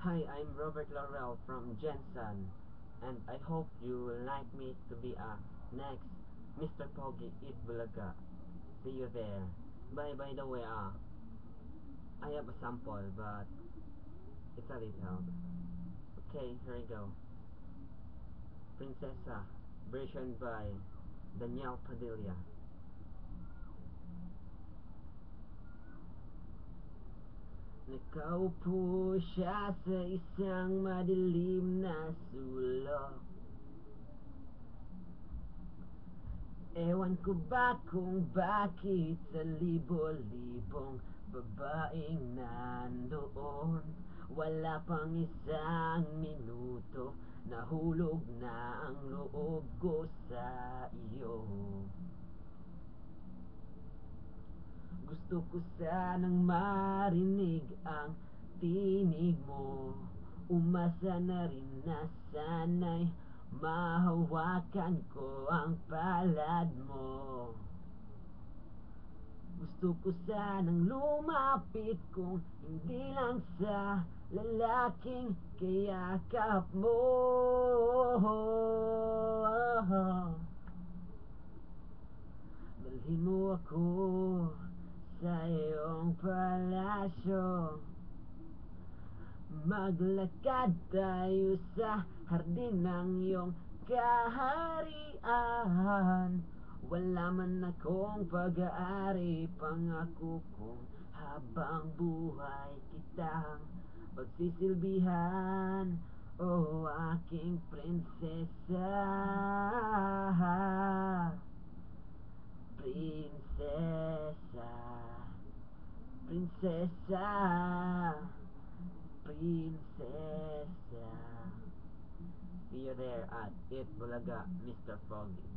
Hi, I'm Robert Laurel from Jensen, and I hope you will like me to be a next Mr. Pogi Eat Bulaga. See you there. By the way, I have a sample, but it's a little. Okay, here we go. Princesa, version by Daniel Padilla. Nakaupo siya sa isang madilim na sulok. Ewan ko ba kung bakit sa libo-libong babaeng nandoon, wala pang isang minuto, nahulog na ang loob ko sa iyo. Gusto ko sanang marinig ang tinig mo, umasa na rin na sana'y mahawakan ko ang palad mo. Gusto ko sanang lumapit kung hindi lang sa lalaking kayakap mo. Dalhin mo ako sa iyong palasyo, maglakad tayo sa hardin ng iyong kaharian. Wala man akong pag-aari, pangako kong habang buhay kitang pagsisilbihan, o aking prinsesa. Prinsesa, prinsesa, prinsesa. See you there at Eat Bulaga, Mr. Froggy.